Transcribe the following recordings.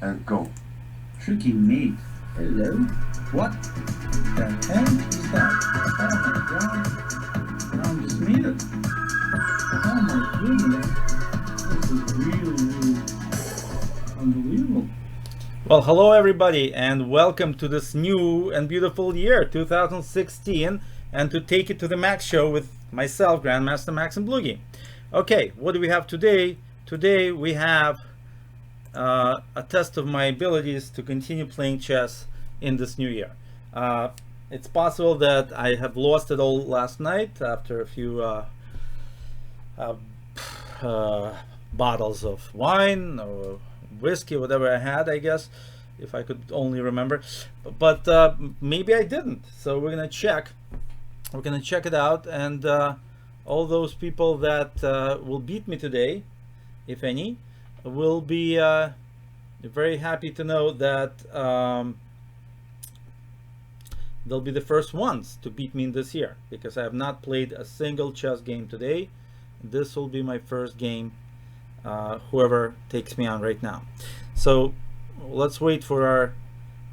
Go. Tricky mate. Hello? What the hell is that? Oh my god. I'm just made it. Oh my goodness. This is really unbelievable. Well, hello everybody and welcome to this new and beautiful year, 2016, and to take it to the Max show with myself, Grandmaster Max Dlugy. Okay, what do we have today? Today we have a test of my abilities to continue playing chess in this new year. It's possible that I have lost it all last night after a few bottles of wine or whiskey, whatever I had, I guess, if I could only remember. But maybe I didn't. So we're gonna check. We're gonna check it out, and all those people that will beat me today, if any, will be very happy to know that they'll be the first ones to beat me in this year, because I have not played a single chess game today. This will be my first game, whoever takes me on right now. So let's wait for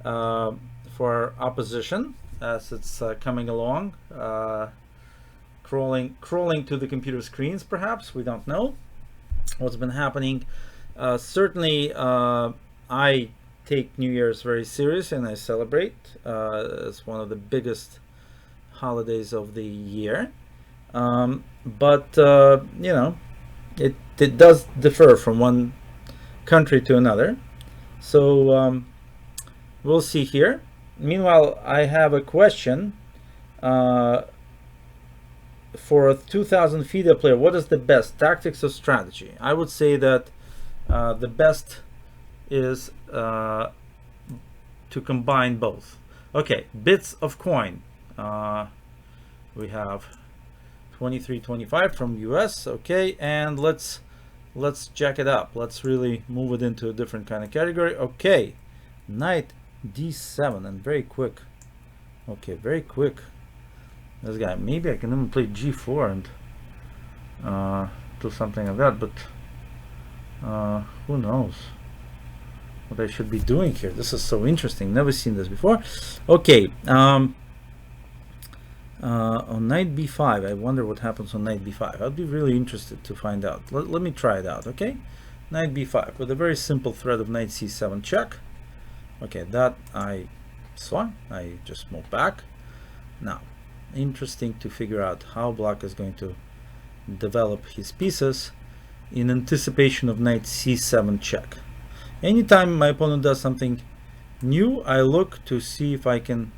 our opposition as it's coming along, crawling to the computer screens. Perhaps, we don't know what's been happening. Certainly, I take New Year's very serious and I celebrate. It's one of the biggest holidays of the year. But you know, it does differ from one country to another. So we'll see here. Meanwhile, I have a question. For a 2000 FIDE player, what is the best, tactics or strategy? I would say that the best is to combine both. Okay, bits of coin. We have 2325 from US. Okay, and let's jack it up. Let's really move it into a different kind of category. Okay, knight d7, and very quick. Okay, very quick. This guy, maybe I can even play g4 and do something like that, but who knows what I should be doing here. This is so interesting, never seen this before. Okay, on knight b5, I wonder what happens on knight b5. I'd be really interested to find out. Let me try it out. Okay, knight b5 with a very simple threat of knight c7 check. Okay, that I saw. I just moved back. Now, interesting to figure out how black is going to develop his pieces in anticipation of knight c7 check. Anytime my opponent does something new, I look to see if I can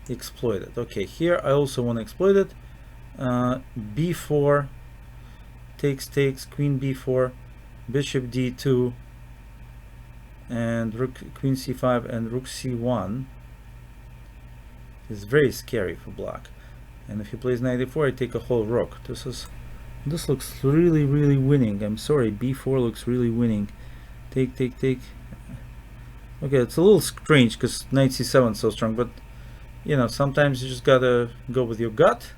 exploit it. Okay, here I also want to exploit it. b4 takes, queen b4, bishop d2, and rook, queen c5, and rook c1 is very scary for black. And if he plays knight e4, I take a whole rook. This looks really winning. I'm sorry, b4 looks really winning. Take. Okay, it's a little strange because knight c7 is so strong, but you know, sometimes you just gotta go with your gut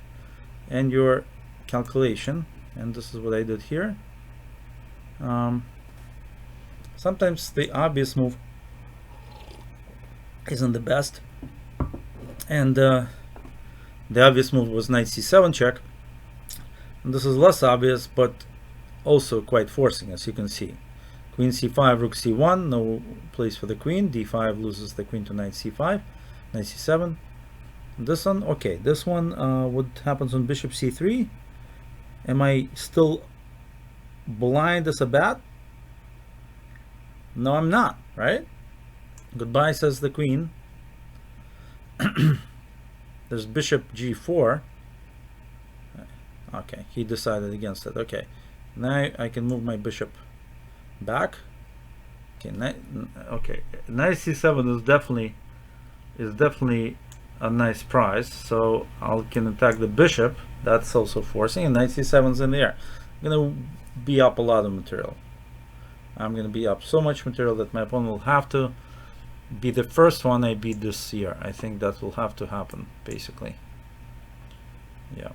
and your calculation, and this is what I did here. Sometimes the obvious move isn't the best, and the obvious move was knight c7 check, and this is less obvious but also quite forcing, as you can see. Queen c5, rook c1, no place for the queen. d5 loses the queen to knight c5, knight c7. This one, okay, this one, what happens on bishop c3? Am I still blind as a bat? No, I'm not, right? Goodbye, says the queen. There's bishop g4. Okay, he decided against it. Okay, now I can move my bishop back. Okay, knight c7 is definitely a nice prize. So I can attack the bishop. That's also forcing, and knight c7's in the air. I'm gonna be up a lot of material. I'm gonna be up so much material that my opponent will have to be the first one I beat this year. I think that will have to happen, basically. Yeah,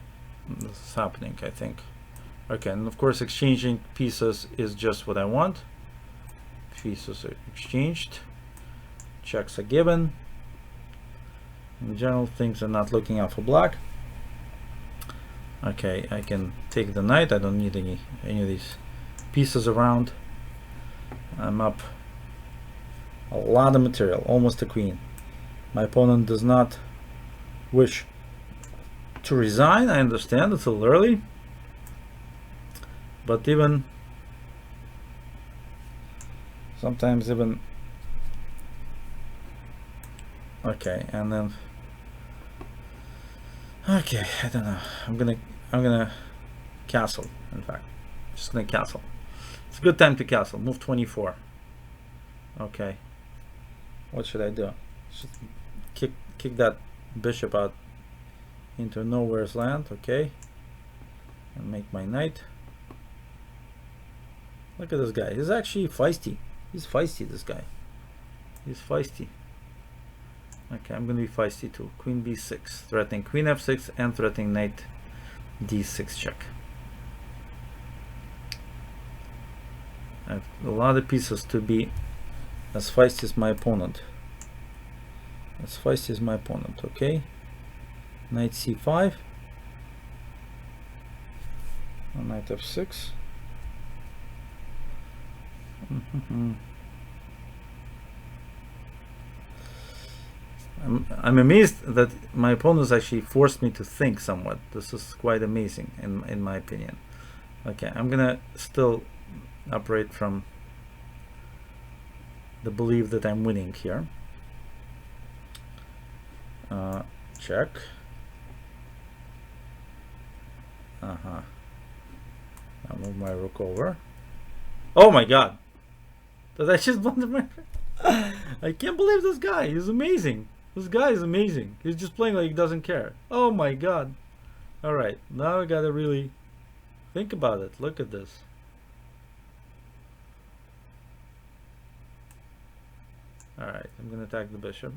this is happening, I think. Okay, and of course exchanging pieces is just what I want. pieces are exchanged. Checks are given. In general, things are not looking out for black. Okay, I can take the knight. I don't need any of these pieces around. I'm up a lot of material, almost a queen. My opponent does not wish to resign. I understand it's a little early, but even sometimes even okay, and then okay, I don't know. I'm gonna castle. In fact, just gonna castle. It's a good time to castle. Move 24. Okay. What should I do? Just kick that bishop out into nowhere's land. Okay. And make my knight. Look at this guy. He's actually feisty. He's feisty, this guy. He's feisty. Okay, I'm gonna be feisty too. Queen b6, threatening queen f6 and threatening knight d6 check. I have a lot of pieces to be as feisty as my opponent. As feisty as my opponent, okay? Knight c5. Knight f6. I'm amazed that my opponents actually forced me to think somewhat. This is quite amazing in my opinion. Okay, I'm gonna still operate from the belief that I'm winning here. Check. I'll move my rook over. Oh my god! Did I just blunder my... I can't believe this guy. He's amazing. This guy is amazing. He's just playing like he doesn't care. Oh my god. Alright, now I gotta really think about it. Look at this. Alright, I'm gonna attack the bishop.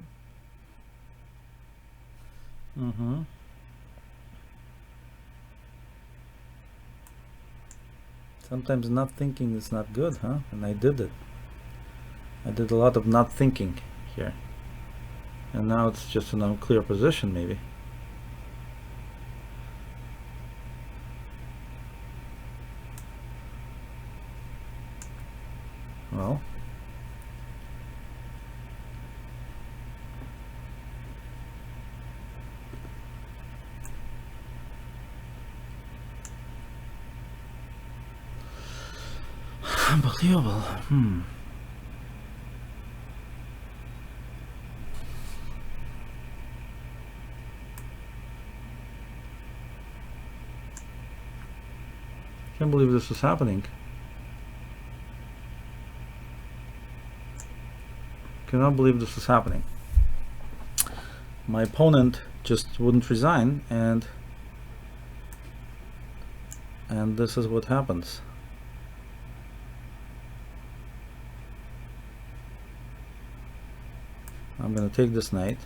Sometimes not thinking is not good, huh? And I did it. I did a lot of not thinking here. And now it's just an unclear position, maybe. Well. Unbelievable. Can't believe this is happening. Cannot believe this is happening. My opponent just wouldn't resign, and this is what happens. I'm gonna take this knight.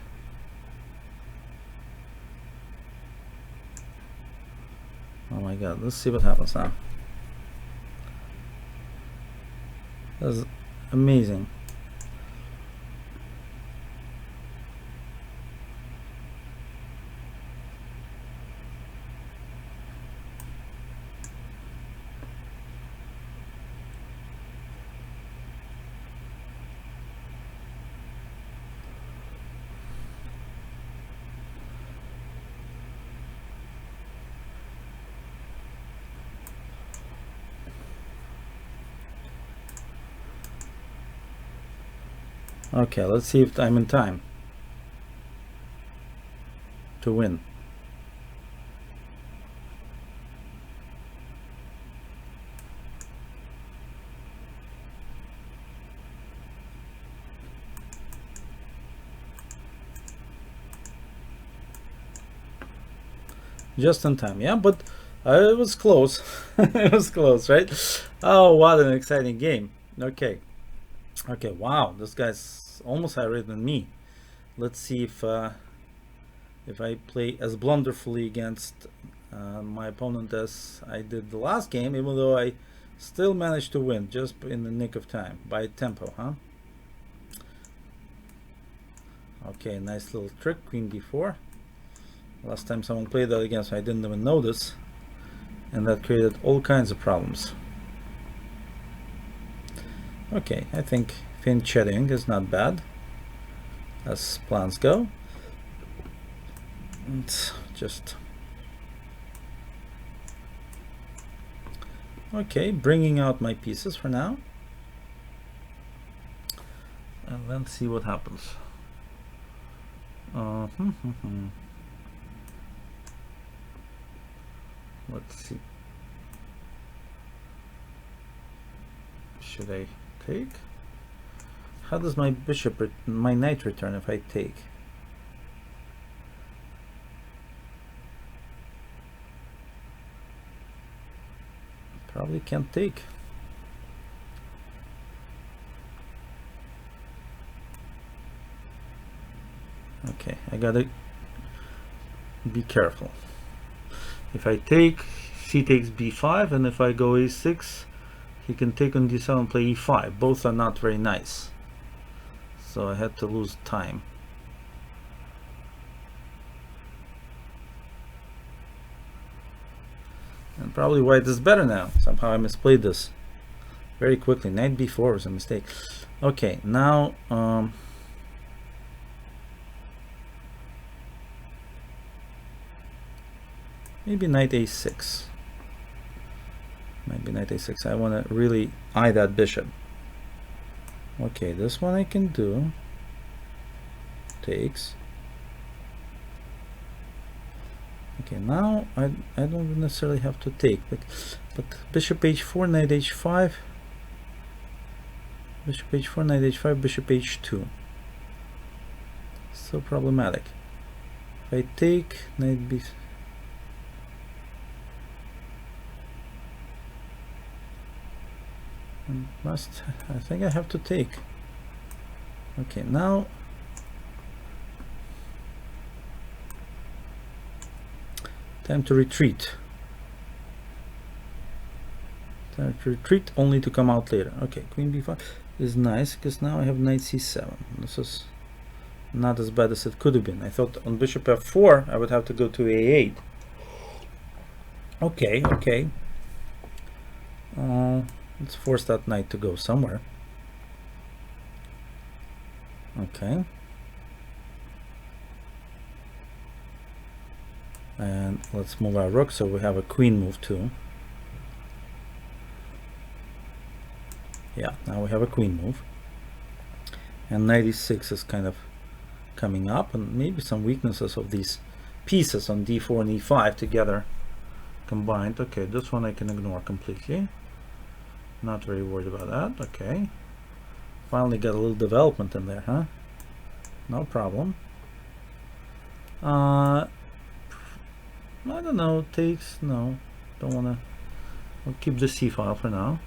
Oh my god, let's see what happens now. That's amazing. Okay, let's see if I'm in time to win. Just in time, yeah, but it was close. It was close, right? Oh, what an exciting game. Okay. Okay, wow, this guy's almost higher rated than me. Let's see if I play as blunderfully against my opponent as I did the last game, even though I Still managed to win just in the nick of time by tempo, huh? Okay, nice little trick, queen d4. Last time someone played that against me, I didn't even notice, and that created all kinds of problems. Okay, I think fianchetting is not bad as plans go. It's just okay, bringing out my pieces for now, and then see what happens. Let's see. Should I take? How does my bishop, my knight return if I take? Probably can't take. Okay, I gotta be careful. If I take, c takes b5, and if I go a6, he can take on d7 and play e5. Both are not very nice. So I had to lose time. And probably white is better now. Somehow I misplayed this very quickly. Knight b4 was a mistake. Okay, now maybe knight a6. Maybe knight a6. I want to really eye that bishop. Okay, this one I can do. Takes. Okay, now I don't necessarily have to take, but bishop h4, knight h5, bishop h4, knight h5, bishop h2. So problematic. If I take, knight b. I think I have to take. Okay, now time to retreat. Time to retreat only to come out later. Okay, queen b5 is nice because now I have knight c7. This is not as bad as it could have been. I thought on bishop f4 I would have to go to a8. Okay, okay. Let's force that knight to go somewhere. Okay. And let's move our rook so we have a queen move too. Yeah, now we have a queen move. And knight e6 is kind of coming up, and maybe some weaknesses of these pieces on d4 and e5 together combined. Okay, this one I can ignore completely. Not very worried about that. Okay. Finally got a little development in there, huh? No problem. I don't know. Takes. No. Don't want to. I'll keep the c file for now.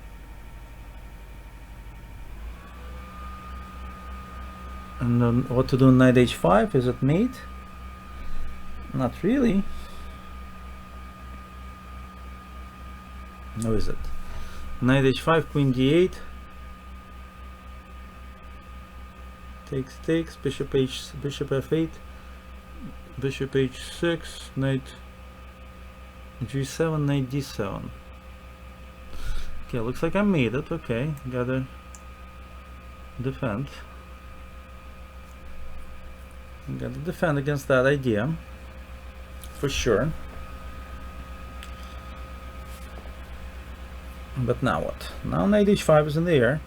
And then what to do in knight h5? Is it mate? Not really. No, is it? Knight h5, queen d8. Takes, bishop f8, bishop h6, knight g7, knight d7. Okay, looks like I made it. Okay, gotta defend. Gotta defend against that idea, for sure. But now what? Now knight h5 is in the air.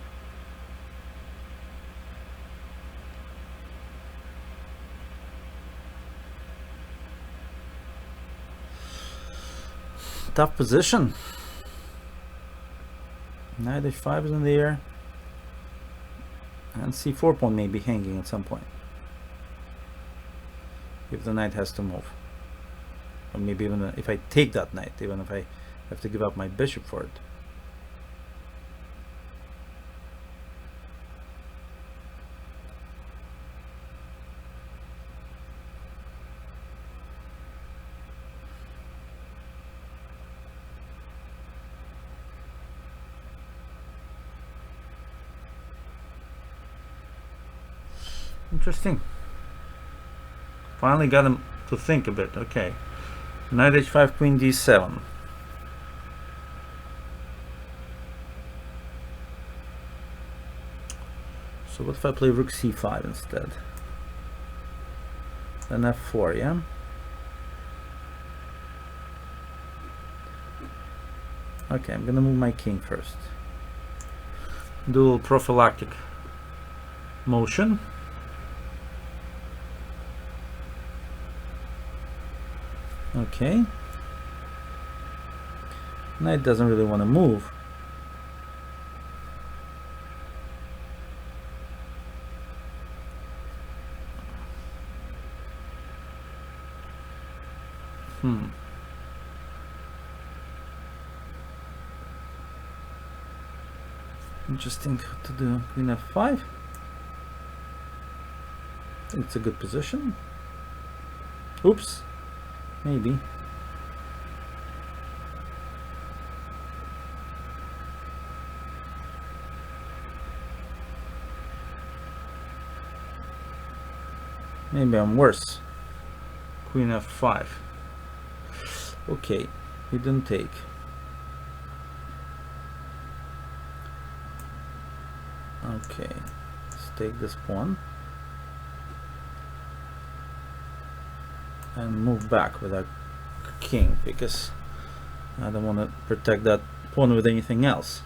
Tough position. Knight h5 is in the air. And c4 pawn may be hanging at some point. If the knight has to move. Or maybe even if I take that knight, even if I have to give up my bishop for it. Interesting. Finally got him to think a bit. Okay. Knight h5, queen d7. So what if I play rook c5 instead? Then f4, yeah? Okay, I'm gonna move my king first. Do a little prophylactic motion. Okay. Knight doesn't really want to move. Interesting what to do. Queen f5. I think it's a good position. Oops. Maybe. Maybe I'm worse. Queen f5. Okay, he didn't take. Okay, let's take this pawn and move back with our king because I don't want to protect that pawn with anything else.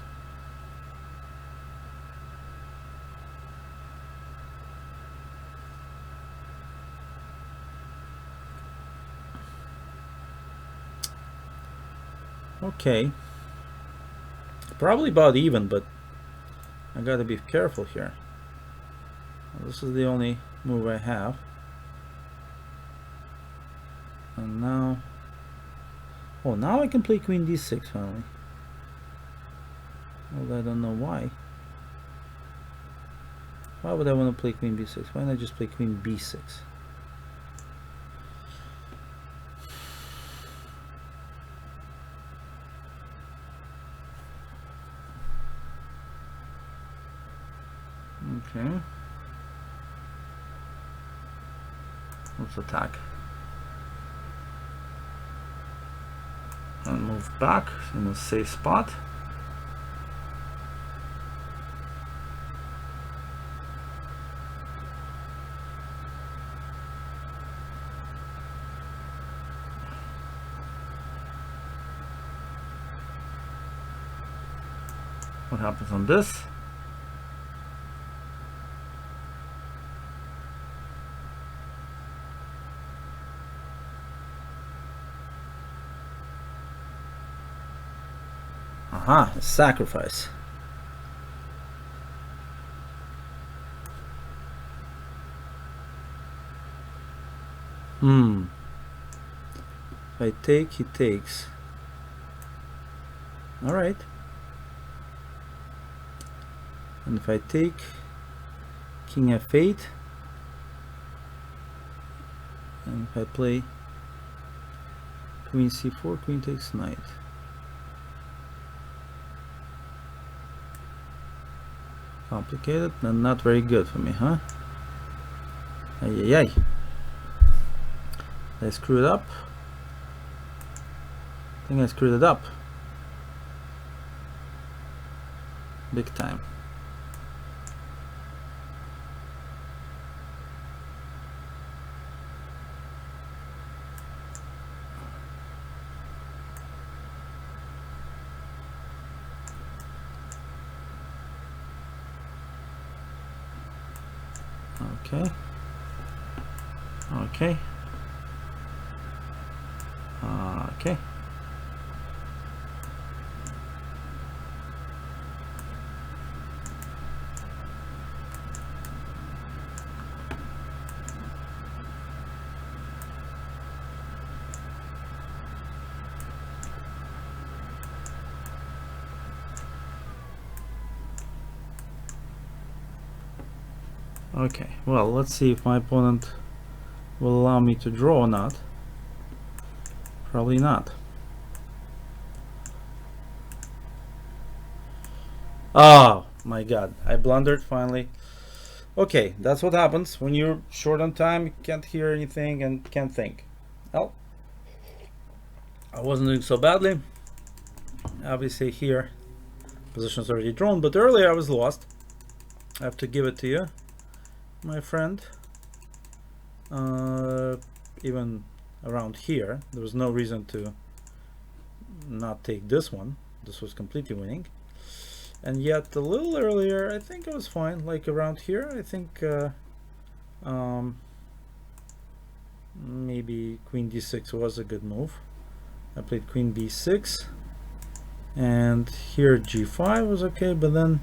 Okay, probably about even, but I gotta be careful here. This is the only move I have. And now, oh, now I can play queen d6 finally. Well, I don't know why. Why would I want to play queen b6? Why not just play queen b6? Okay. Let's attack. And move back in a safe spot. What happens on this? Aha, sacrifice. If I take, he takes. Alright. And if I take king f8, and if I play queen c4, queen takes knight. Complicated and not very good for me, huh? Ay, ay, ay. I screwed up. I think I screwed it up. Big time. Okay. Okay. Okay. Okay, well, let's see if my opponent will allow me to draw or not. Probably not. Oh my god, I blundered finally. Okay, that's what happens when you're short on time. You can't hear anything and can't think. Well, I wasn't doing so badly. Obviously here, position's already drawn, but earlier I was lost. I have to give it to you, my friend. Even around here, there was no reason to not take this one. This was completely winning. And yet a little earlier, I think I was fine. Like around here, I think maybe queen d6 was a good move. I played queen b6, and here g5 was okay, but then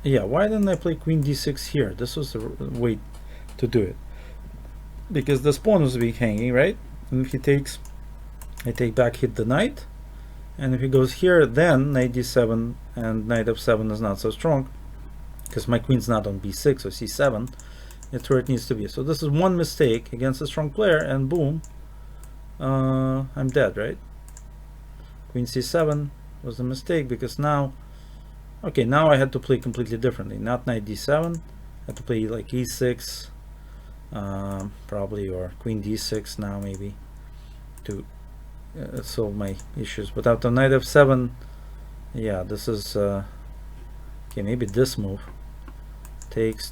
yeah, why didn't I play queen d6 here? This was the way to do it, because this pawn was being hanging, right? And if he takes, I take back, hit the knight, and if he goes here, then knight d7 and knight f7 is not so strong, because my queen's not on b6 or c7. It's where it needs to be. So this is one mistake against a strong player, and boom, I'm dead, right? Queen c7 was a mistake, because now, okay, now I had to play completely differently. Not knight d7, I had to play like e6, probably, or queen d6 now maybe, to solve my issues. But after knight f7, yeah, this is okay, maybe this move, takes,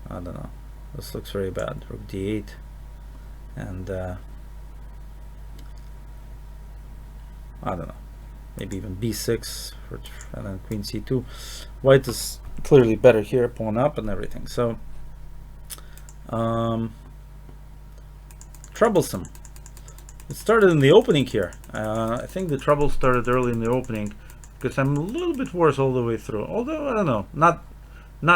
I don't know, this looks very bad. Rook d8, and I don't know, maybe even b6, and then queen c2. White is clearly better here, pawn up and everything. So troublesome. It started in the opening here. I think the trouble started early in the opening, because I'm a little bit worse all the way through. Although I don't know, not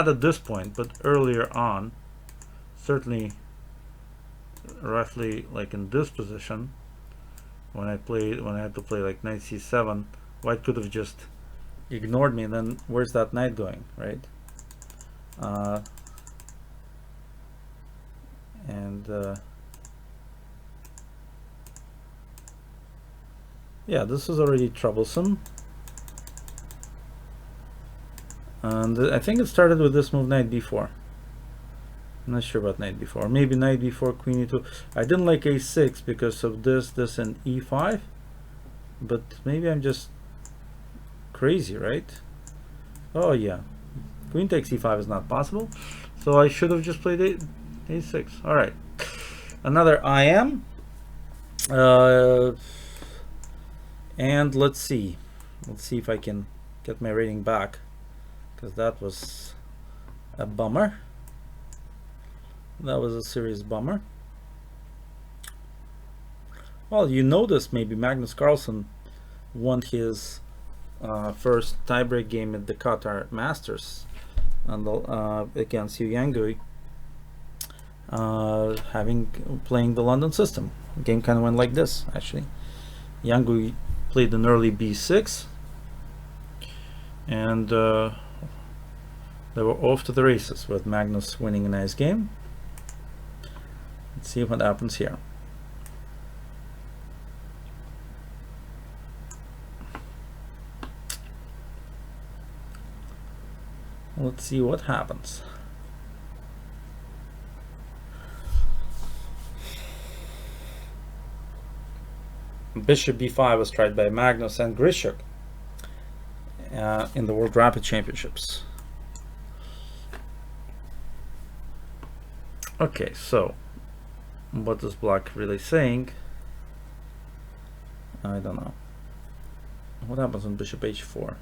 at this point, but earlier on, certainly roughly like in this position, when I had to play like knight c7, white could have just ignored me, and then where's that knight going, right? Yeah, this is already troublesome. And I think it started with this move, knight b4. I'm not sure about knight b4. Maybe knight b4, queen e2. I didn't like a6 because of this, and e5. But maybe I'm just crazy, right? Oh yeah, queen takes e5 is not possible. So I should have just played a6. All right, another IM. And let's see if I can get my rating back, because that was a bummer. That was a serious bummer. Well, you noticed maybe Magnus Carlsen won his first tiebreak game at the Qatar Masters and against Yu Yangui, playing the London system. The game kind of went like this, actually. Yangui played an early b6, and they were off to the races, with Magnus winning a nice game. Let's see what happens here. Let's see what happens. Bishop b5 was tried by Magnus and Grishuk in the World Rapid Championships. Okay, so what is black really saying? I don't know. What happens on bishop h4?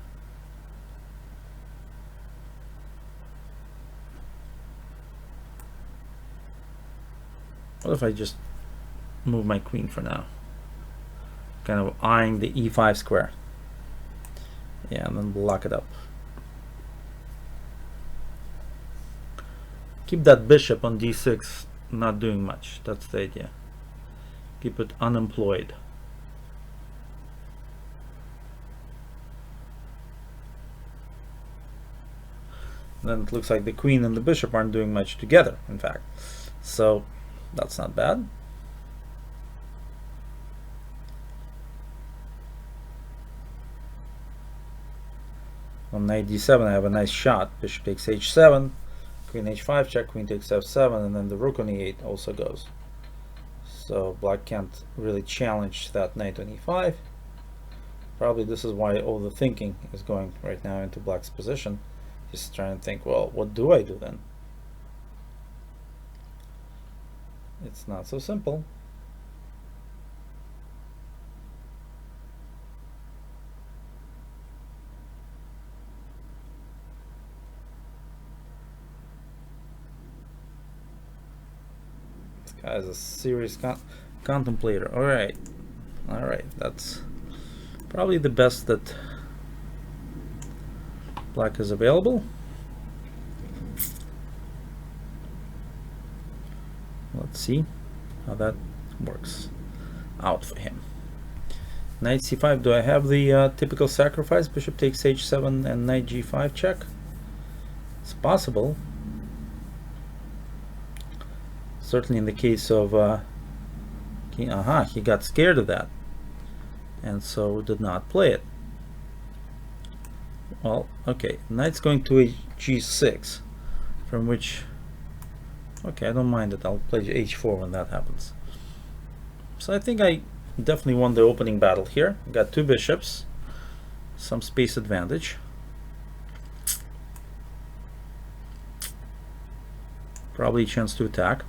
What if I just move my queen for now? Kind of eyeing the e5 square. Yeah, and then block it up. Keep that bishop on d6 not doing much. That's the idea. Keep it unemployed. Then it looks like the queen and the bishop aren't doing much together, in fact. So that's not bad. On knight d7 I have a nice shot. Bishop takes h7, queen h5 check, queen takes f7, and then the rook on e8 also goes. So black can't really challenge that knight on e5. Probably this is why all the thinking is going right now into black's position. He's trying to think, well, what do I do then? It's not so simple. This guy is a serious contemplator. All right, that's probably the best that black is available. Let's see how that works out for him. Knight c5, do I have the typical sacrifice? Bishop takes h7 and knight g5 check? It's possible. Certainly in the case of he got scared of that and so did not play it. Well, okay, knight's going to g6, from which, okay, I don't mind it. I'll play h4 when that happens. So I think I definitely won the opening battle here. Got two bishops, some space advantage. Probably a chance to attack.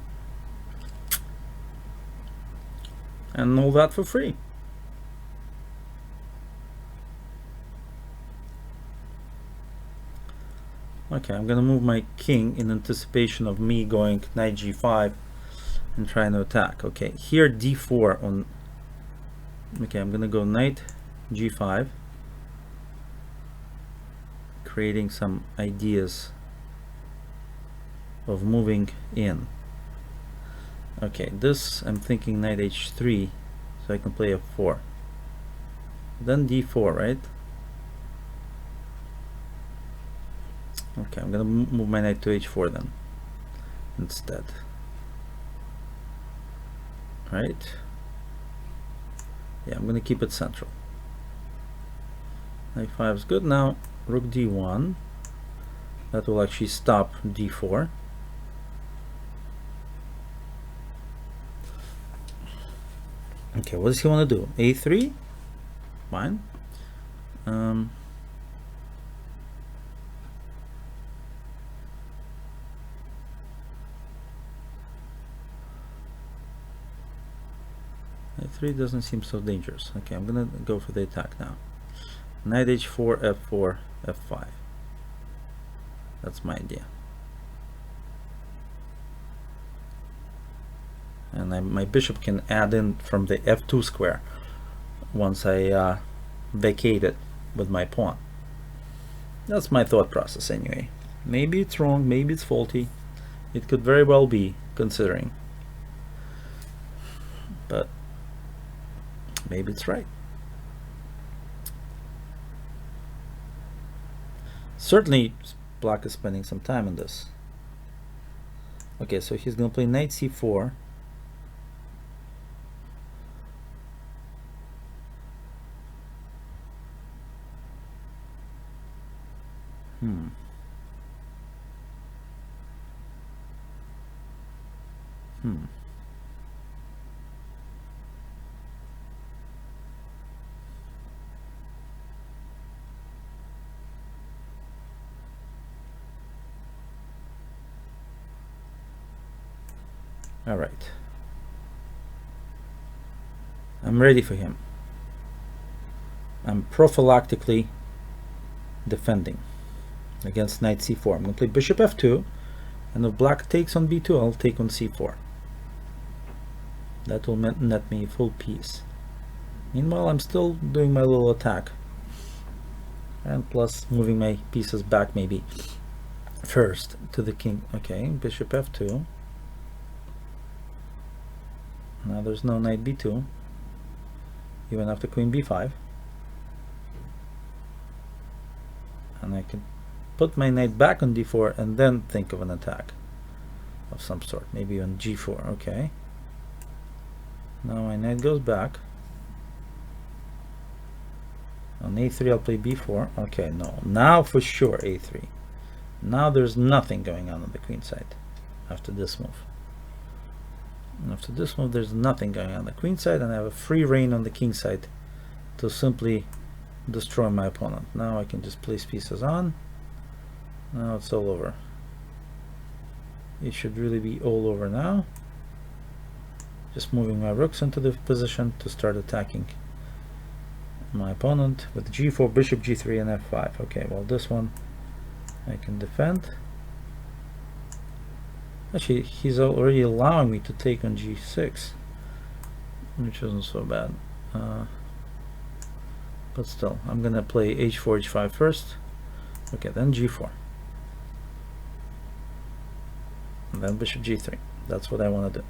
And all that for free. Okay, I'm gonna move my king in anticipation of me going knight g5 and trying to attack. Okay, here d4 on. Okay, I'm gonna go knight g5, creating some ideas of moving in. Okay, this I'm thinking knight h3, so I can play f4. Then d4, right? Okay, I'm gonna move my knight to h4 then instead. Right? Yeah, I'm gonna keep it central. Knight 5 is good. Now rook d1. That will actually stop d4. Okay, what does he want to do? a3? Fine. a3 doesn't seem so dangerous. Okay, I'm gonna go for the attack now. Knight h4, f4, f5. That's my idea. And my bishop can add in from the f2 square once I vacate it with my pawn. That's my thought process anyway. Maybe it's wrong, maybe it's faulty. It could very well be, considering. But maybe it's right. Certainly black is spending some time on this. Okay, so he's gonna play knight c4. All right. I'm ready for him. I'm prophylactically defending against knight c4. I'm going to play bishop f2, and if black takes on b2, I'll take on c4. That will net me full piece. Meanwhile, I'm still doing my little attack, and plus moving my pieces back maybe first to the king. Okay, bishop f2. Now there's no knight b2, even after queen b5. And I can put my knight back on d4 and then think of an attack of some sort, maybe on g4. Okay, now my knight goes back. On a3 I'll play b4. Okay, no. Now for sure a3. Now there's nothing going on the queen side after this move. After this move there's nothing going on the queen side, and I have a free reign on the king side to simply destroy my opponent. Now I can just place pieces on. Now it's all over. It should really be all over now. Just moving my rooks into the position to start attacking my opponent with g4, bishop g3, and f5. Okay, well this one I can defend. Actually, he's already allowing me to take on g6, which isn't so bad. But still, I'm gonna play h4, h5 first. Okay, then g4. And then bishop g3. That's what I want to do.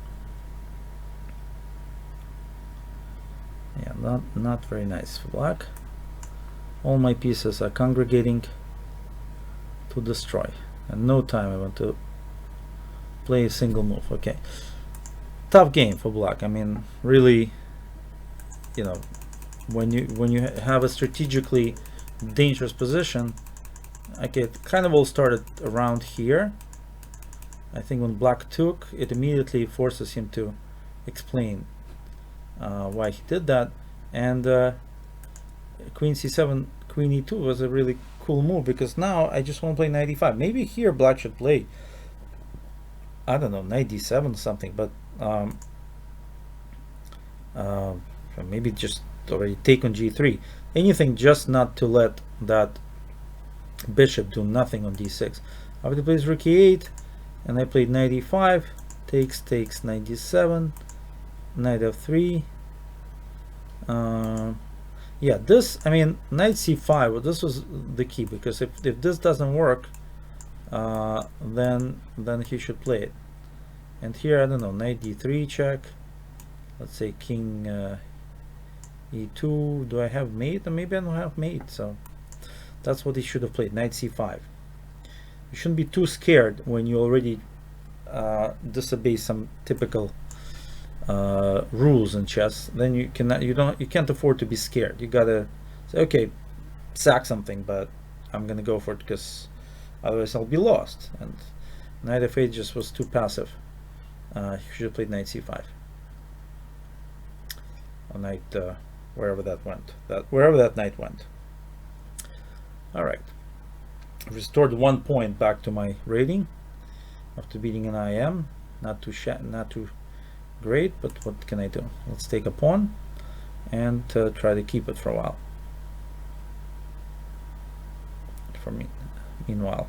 Yeah, not very nice for black. All my pieces are congregating to destroy. And no time I want to play a single move. Okay. Tough game for black. I mean, really, you know, when you have a strategically dangerous position, okay, it kind of all started around here. I think when black took, it immediately forces him to explain why he did that. And queen c7, queen e2 was a really cool move, because now I just want to play knight e5. Maybe here black should play, I don't know, knight d7 something, but maybe just already take on g3. Anything just not to let that bishop do nothing on d6. After he plays rook e8, and I played knight e5, takes, knight d7, knight f3. Yeah, this, I mean, knight c5, well, this was the key, because if this doesn't work, then he should play it. And here, I don't know, knight d3 check. Let's say king e2. Do I have mate? Or maybe I don't have mate. So that's what he should have played, knight c5. You shouldn't be too scared when you already disobey some typical rules in chess. Then you can't afford to be scared. You gotta say, okay, sack something, but I'm gonna go for it, because otherwise I'll be lost. And knight f8 just was too passive. You should have played knight c5. Or knight wherever that went. Wherever that knight went. All right. Restored 1 point back to my rating after beating an IM. Not too great, but what can I do? Let's take a pawn and try to keep it for a while. For me, meanwhile.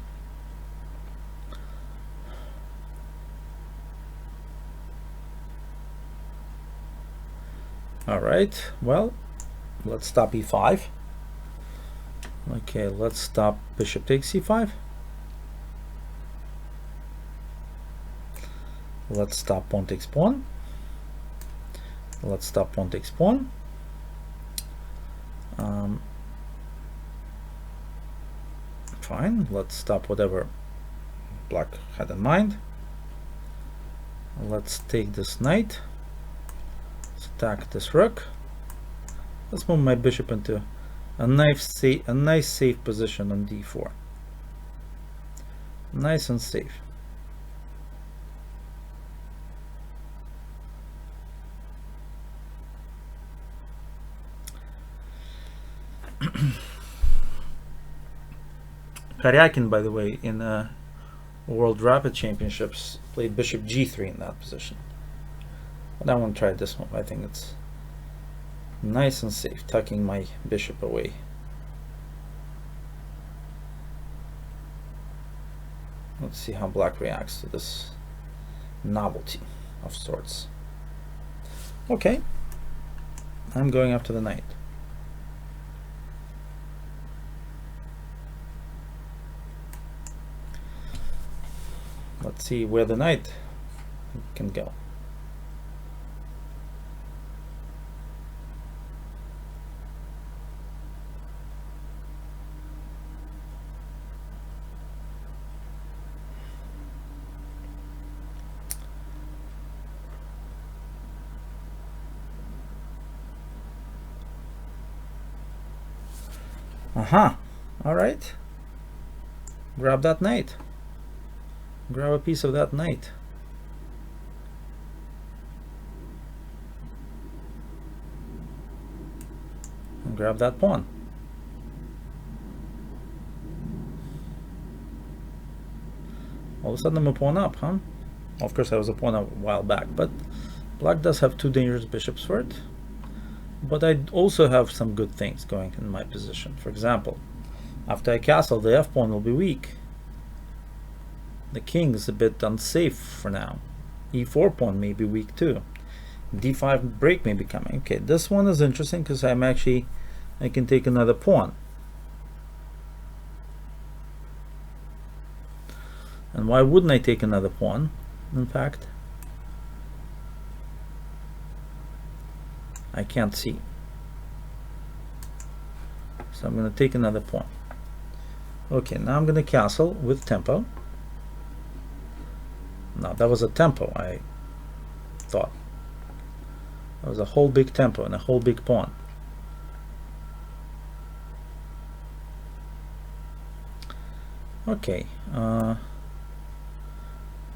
All right. Well, let's stop e5. Okay, let's stop bishop takes c5. Let's stop pawn takes pawn. Let's stop pawn takes pawn. Fine, let's stop whatever black had in mind. Let's take this knight. Let's attack this rook. Let's move my bishop into a nice safe position on d4. Nice and safe. Karyakin, by the way, in World Rapid Championships, played bishop g3 in that position. But I want to try this one. I think it's nice and safe, tucking my bishop away. Let's see how black reacts to this novelty of sorts. Okay, I'm going after the knight. Let's see where the knight can go. Aha. All right. Grab that knight. Grab a piece of that knight. And grab that pawn. All of a sudden I'm a pawn up, huh? Of course I was a pawn up a while back, but black does have 2 dangerous bishops for it. But I also have some good things going in my position. For example, after I castle, the f-pawn will be weak. The king is a bit unsafe for now. e4 pawn may be weak too. d5 break may be coming. Okay, this one is interesting because I can take another pawn. And why wouldn't I take another pawn? In fact, I can't see. So I'm going to take another pawn. Okay, now I'm going to castle with tempo. Now that was a tempo, I thought. That was a whole big tempo and a whole big pawn. Okay,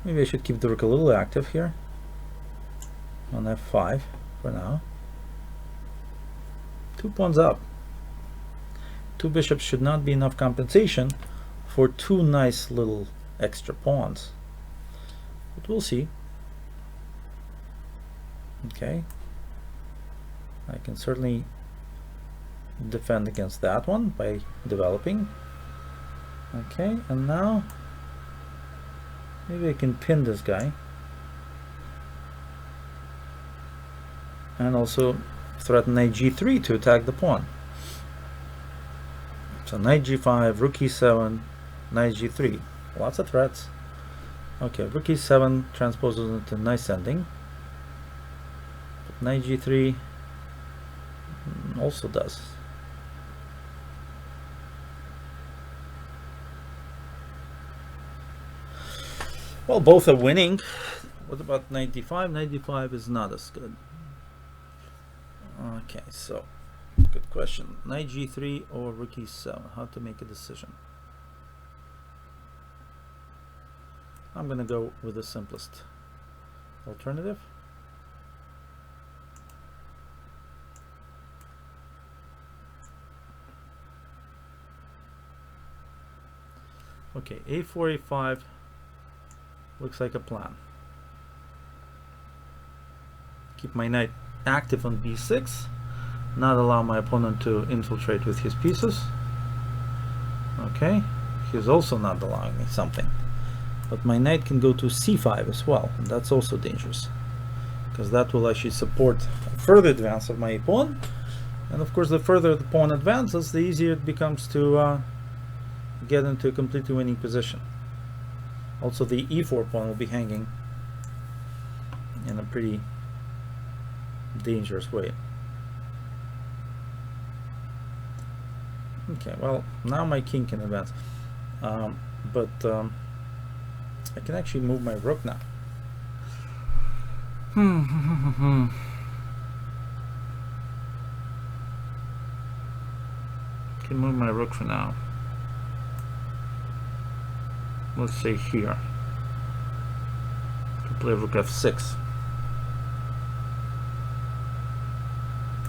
maybe I should keep the rook a little active here on f5 for now. 2 pawns up. 2 bishops should not be enough compensation for 2 nice little extra pawns. But we'll see. Okay. I can certainly defend against that one by developing. Okay, and now maybe I can pin this guy. And also threaten knight g3 to attack the pawn. So knight g5, rook e7, knight g3. Lots of threats. Okay, rook e7 transposes into nice ending. But knight g3 also does. Well, both are winning. What about knight d5? Knight d5 is not as good. Okay, so good question. Knight g3 or rook e7? How to make a decision? I'm gonna go with the simplest alternative. Okay, a4, a5 looks like a plan. Keep my knight active on b6, not allow my opponent to infiltrate with his pieces. Okay, he's also not allowing me something. But my knight can go to c5 as well, and that's also dangerous, because that will actually support a further advance of my pawn. And of course, the further the pawn advances, the easier it becomes to get into a completely winning position. Also, the e4 pawn will be hanging in a pretty dangerous way. Okay, well, now my king can advance, but I can actually move my rook now. Can move my rook for now. Let's say here. Can play rook f6.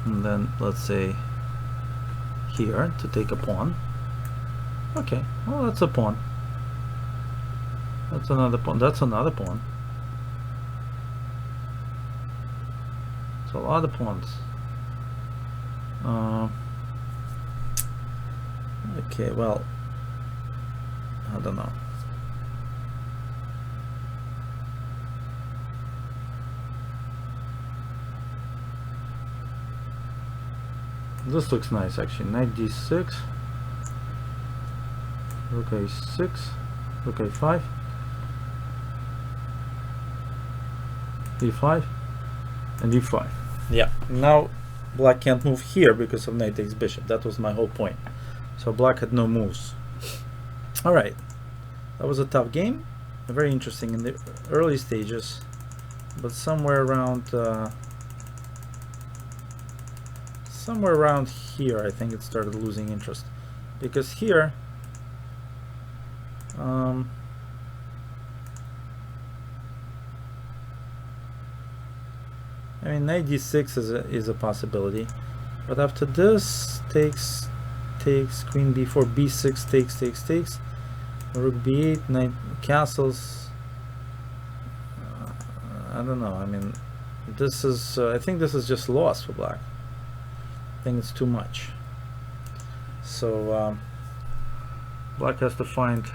And then let's say here to take a pawn. Okay, well, that's a pawn. That's another pawn. That's another pawn. It's a lot of pawns. Okay, well, I don't know. This looks nice actually. Knight d6, rook a6, rook a5, d5, and d5. Yeah, now black can't move here because of knight takes bishop. That was my whole point. So black had no moves. Alright, that was a tough game. Very interesting in the early stages, but somewhere around here I think it started losing interest. because here I mean, knight d6 is a possibility, but after this takes queen b4, b6 takes, rook b8, knight castles. I don't know. I mean, this is I think this is just lost for black. I think it's too much. So black has to find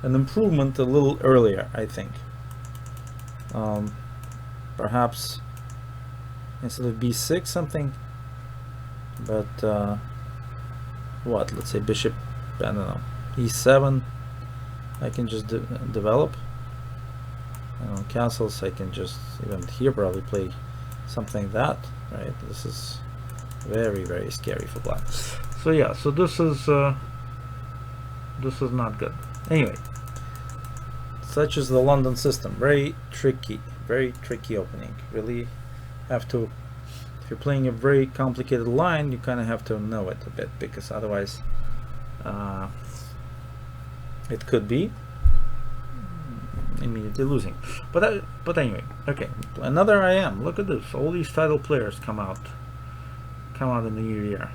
an improvement a little earlier, I think. Perhaps instead of b6 something, but what, let's say bishop, I don't know, e7, I can just develop. Castles, I can just, even here, probably play something like that, right? This is very, very scary for black. So yeah, so this is not good. Anyway, such is the London system. Very tricky opening. Really have to, if you're playing a very complicated line, you kind of have to know it a bit, because otherwise it could be immediately losing. But anyway, okay, another IM. Look at this, all these title players come out in the new year.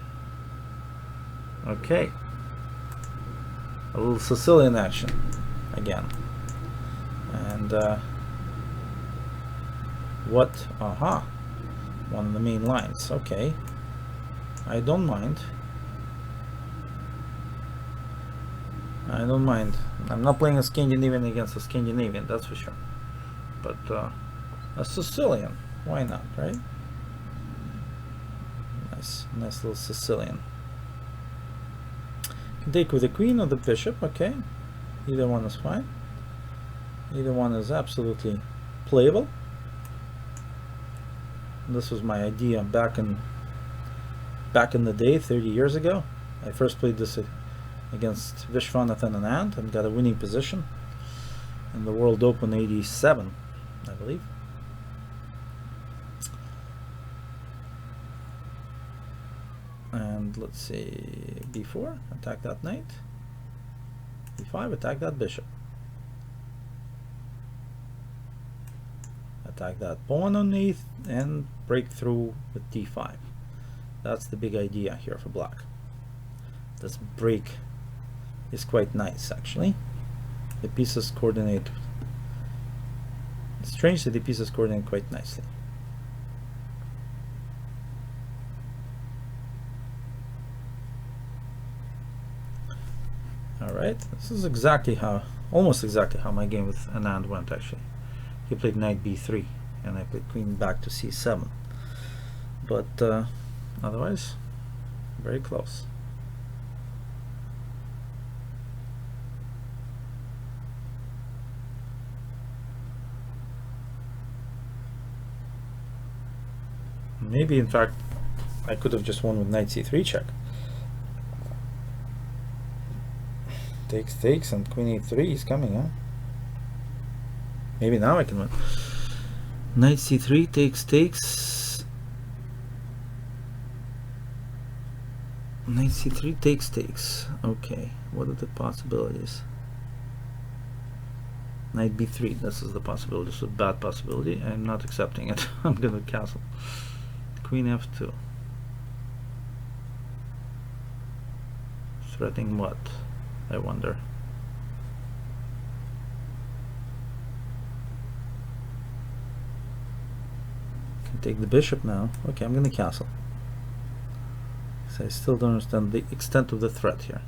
Okay, a little Sicilian action again. And what? Aha, one of the main lines. Okay, I don't mind. I'm not playing a Scandinavian against a Scandinavian, that's for sure. But a Sicilian, why not, right? Nice little Sicilian. Can take with the queen or the bishop. Okay, either one is fine. Either one is absolutely playable. This was my idea back in the day, 30 years ago. I first played this against Vishwanathan Anand and got a winning position in the World Open 87, I believe. And let's see, b4, attack that knight. b5, attack that bishop. Attack that pawn on e8 and break through with d5. That's the big idea here for black. This break is quite nice, actually. The pieces coordinate. Strangely, the pieces coordinate quite nicely. Alright, this is almost exactly how my game with Anand went, actually. He played knight b3 and I played queen back to c7. But otherwise, very close. Maybe, in fact, I could have just won with knight c3 check. Takes, and queen e3 is coming, huh? Maybe now I can win. Knight c3 takes. Knight c3 takes. Okay, what are the possibilities? Knight b3, this is the possibility. This is a bad possibility. I'm not accepting it. I'm gonna castle. Queen f2. Threatening what, I wonder? Can take the bishop now. Okay, I'm gonna castle. So I still don't understand the extent of the threat here.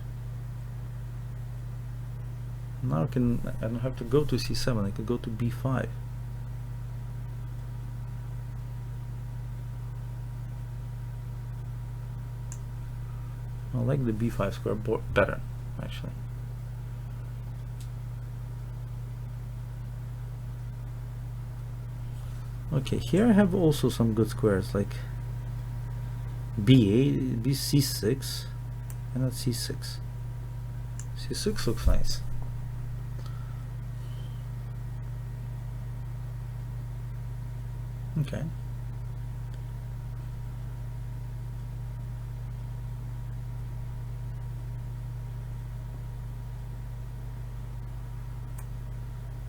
Now I don't have to go to c7, I could go to b5. I like the b5 square better, actually. Okay, here I have also some good squares, like b8, c6, and that's c6. c6 looks nice. Okay.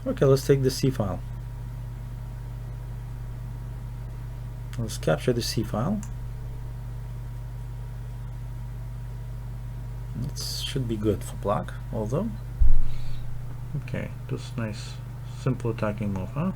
Okay, let's take the C file. Let's capture the C file. It should be good for block, although. Okay, just nice, simple attacking move, huh?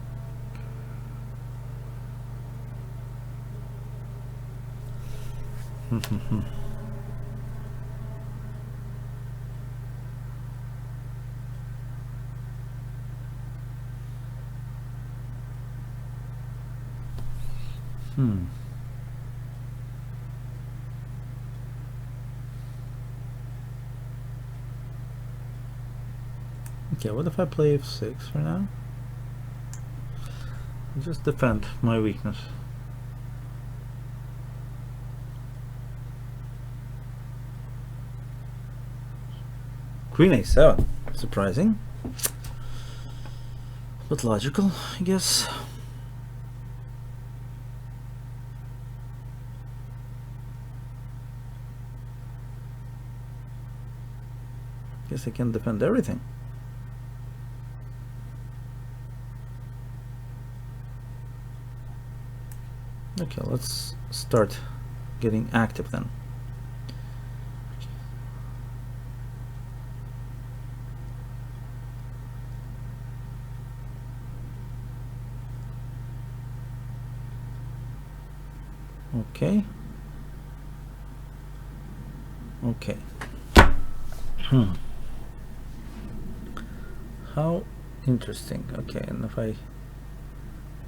Okay, what if I play f6 for now? Just defend my weakness. Queen a7, surprising, but logical, I guess. Guess I can defend everything. Okay, let's start getting active then. Okay. Okay. How interesting. Okay, and if I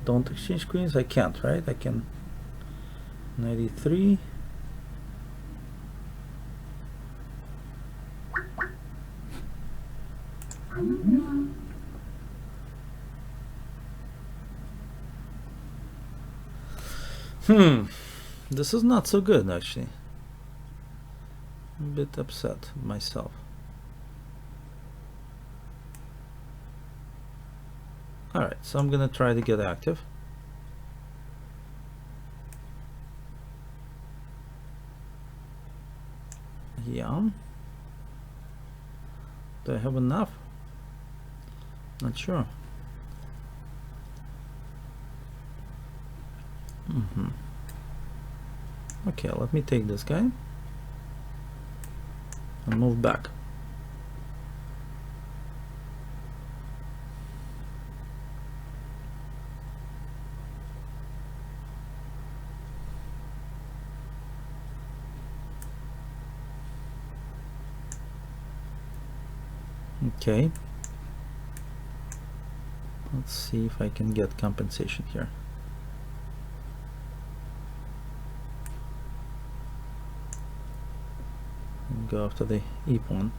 don't exchange queens, I can't, right? I can 93. This is not so good, actually. I'm a bit upset myself. Alright, so I'm gonna try to get active. Yeah. Do I have enough? Not sure. Okay, let me take this guy and move back. Okay. Let's see if I can get compensation here. And go after the e pawn.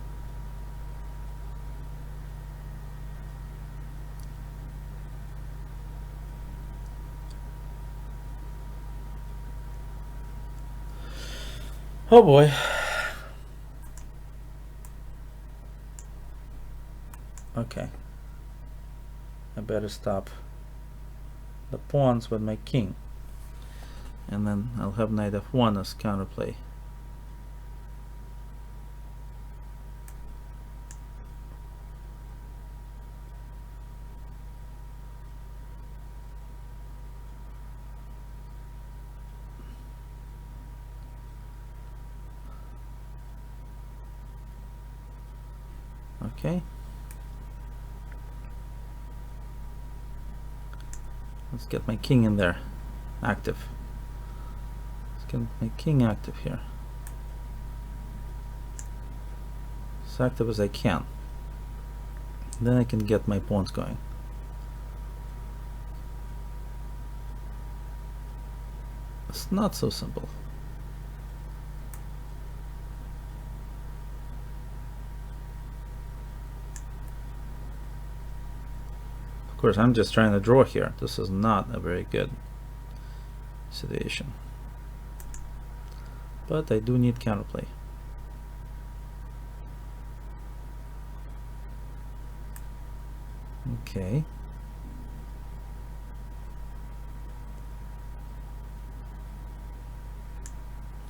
Oh boy. Okay. I better stop the pawns with my king. And then I'll have knight f1 as counterplay. Okay. Let's get my king in there, active. Let's get my king active here. As active as I can. Then I can get my pawns going. It's not so simple. Of course, I'm just trying to draw here. This is not a very good situation. But I do need counterplay. Okay.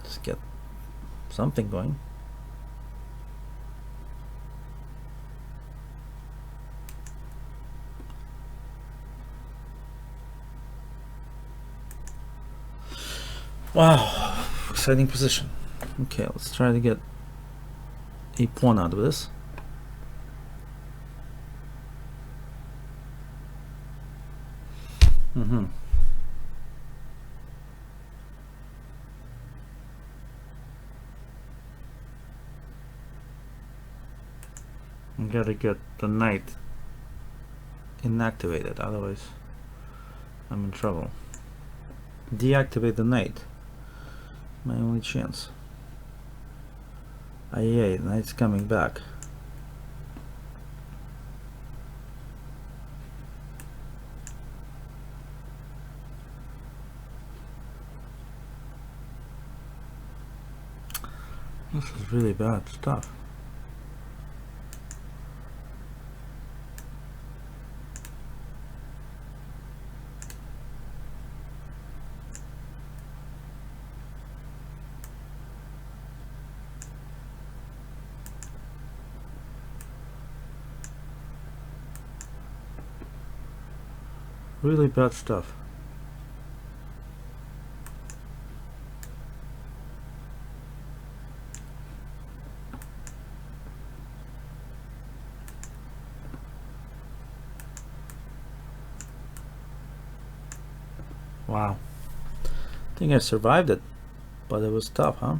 Let's get something going. Wow, exciting position. Okay, let's try to get a pawn out of this. I gotta get the knight inactivated, otherwise I'm in trouble. Deactivate the knight. My only chance. Aye, the knight's coming back. This is really bad stuff. Really bad stuff. Wow. I think I survived it, but it was tough, huh?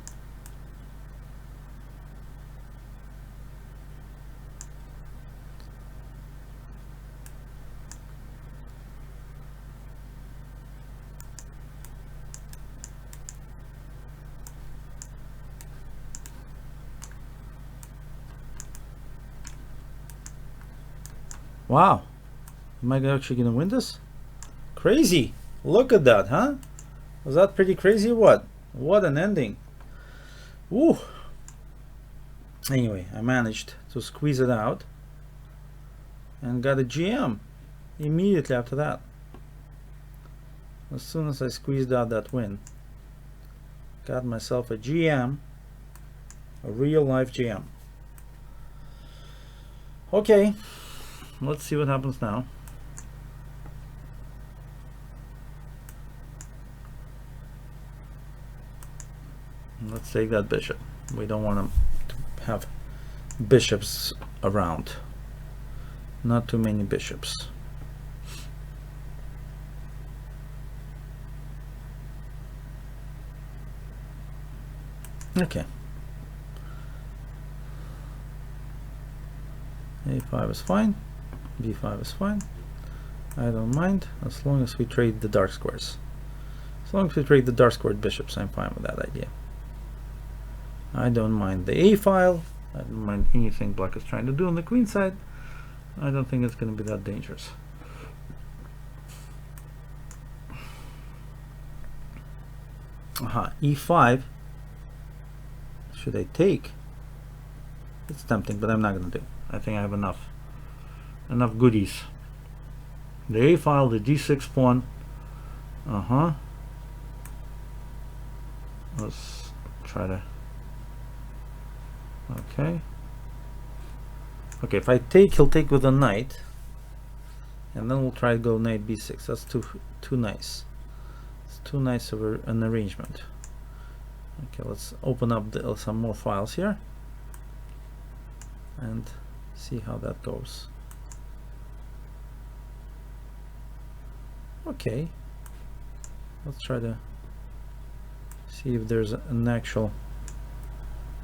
Wow. Am I actually gonna win this? Crazy. Look at that, huh? Was that pretty crazy or what? What an ending. Woo. Anyway, I managed to squeeze it out and got a GM immediately after that. As soon as I squeezed out that win, got myself a GM, a real life GM. Okay, let's see what happens now. Let's take that bishop. We don't want to have bishops around. Not too many bishops. Okay. A5 is fine. B5 is fine. I don't mind as long as we trade the dark squares. As long as we trade the dark squared bishops, I'm fine with that idea. I don't mind the A file. I don't mind anything black is trying to do on the queen side. I don't think it's going to be that dangerous. Aha, E5. Should I take? It's tempting, but I'm not going to do. I think I have enough goodies. The A file, the D6 pawn. Let's try to. Okay, if I take, he'll take with a knight, and then we'll try to go knight b6. That's too nice. It's too nice of an arrangement. Okay, let's open up some more files here and see how that goes. Okay, let's try to see if there's an actual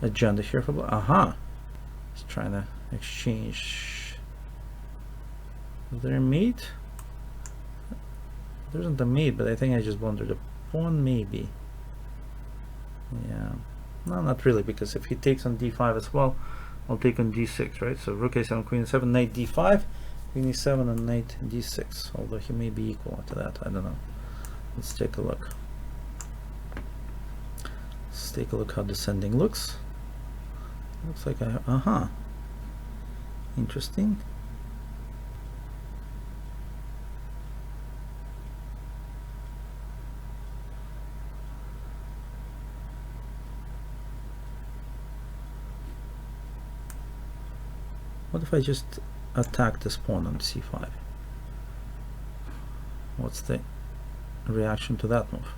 agenda here for It's trying to exchange. Is there a mate? There isn't a mate, but I think I just wandered a pawn, maybe. Yeah, no, not really, because if he takes on d5 as well, I'll take on d6, right? So rook a7, queen a7, knight d5, queen e7, and knight d6. Although he may be equal to that, I don't know. Let's take a look. Let's take a look how descending looks. Looks like I interesting. What if I just attack this pawn on c5? What's the reaction to that move?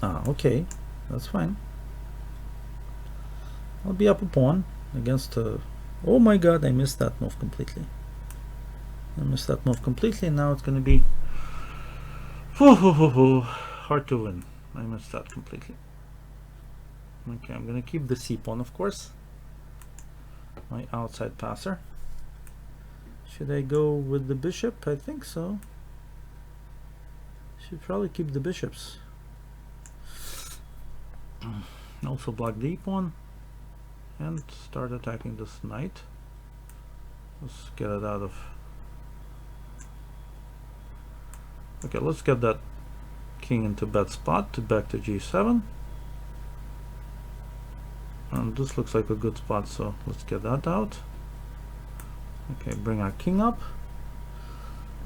Okay, that's fine. I'll be up a pawn against oh my god, I missed that move completely. I missed that move completely, and now it's gonna be hard to win. I missed that completely. Okay, I'm gonna keep the c pawn, of course. My outside passer. Should I go with the bishop? I think so. Should probably keep the bishops. Also block the e-pawn and start attacking this knight. Let's get it out of. Okay, let's get that king into bad spot to back to g7. And this looks like a good spot, so let's get that out. Okay, bring our king up.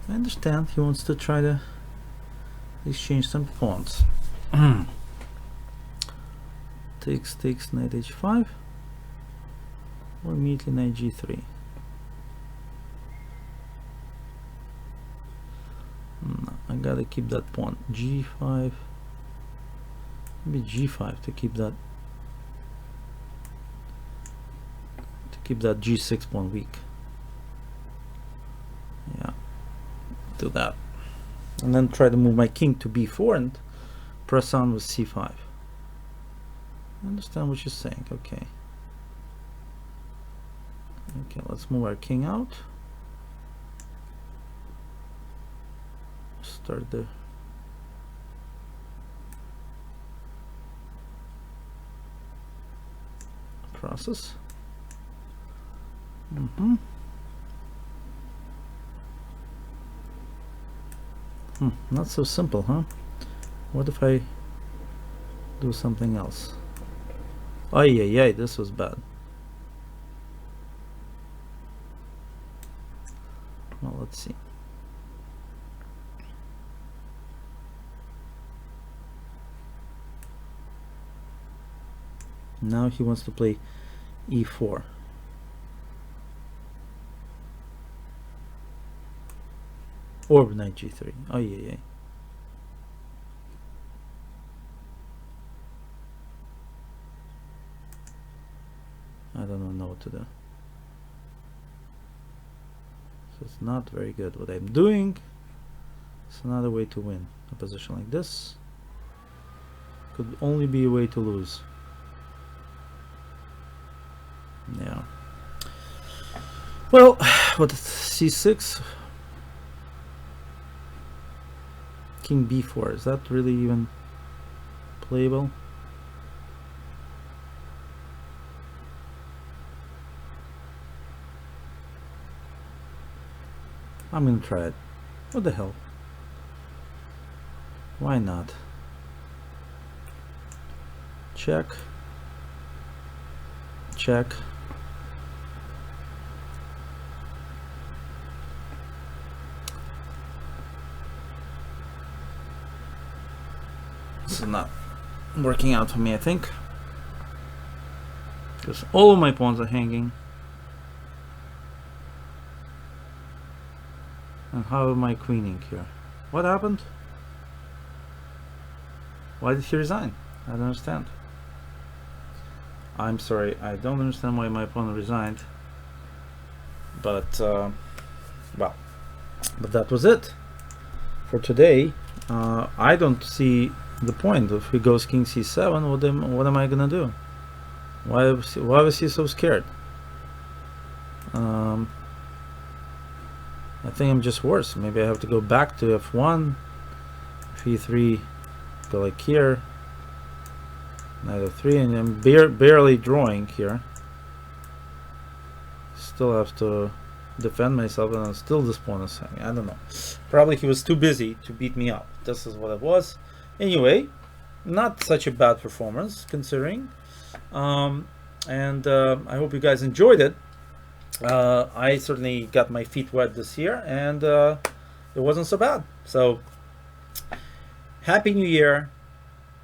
I understand he wants to try to exchange some pawns. takes knight h5 or immediately knight g3. No, I gotta keep that pawn. g5, maybe g5 to keep that g6 pawn weak. Yeah, do that, and then try to move my king to b4 and press on with c5. I understand what you're saying. Okay, let's move our king out. Start the process. Not so simple, huh? What if I do something else? Oh yeah, this was bad. Well, let's see. Now he wants to play e4. Or knight g3. Oh yeah. I don't know what to do. So it's not very good what I'm doing. It's another way to win. A position like this could only be a way to lose. Yeah. Well, what is c6? King b4. Is that really even playable? I'm gonna try it. What the hell? Why not? Check. Check. This is not working out for me, I think, because all of my pawns are hanging. And how am I queening here? What happened? Why did he resign? I don't understand. I'm sorry, I don't understand why my opponent resigned. But well, but that was it for today. I don't see the point. If he goes king c7, what am I gonna do? Why was he so scared? I think I'm just worse. Maybe I have to go back to f1, f3, go like here, knight f3, and I'm barely drawing here. Still have to defend myself, and still this pawn is hanging. I don't know. Probably he was too busy to beat me up. This is what it was. Anyway, not such a bad performance considering. I hope you guys enjoyed it. I certainly got my feet wet this year, and it wasn't so bad. So happy new year.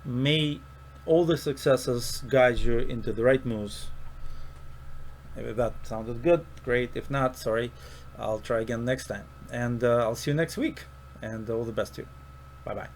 May all the successes guide you into the right moves. If that sounded good, great. If not, sorry, I'll try again next time, and I'll see you next week, and all the best to you. Bye bye.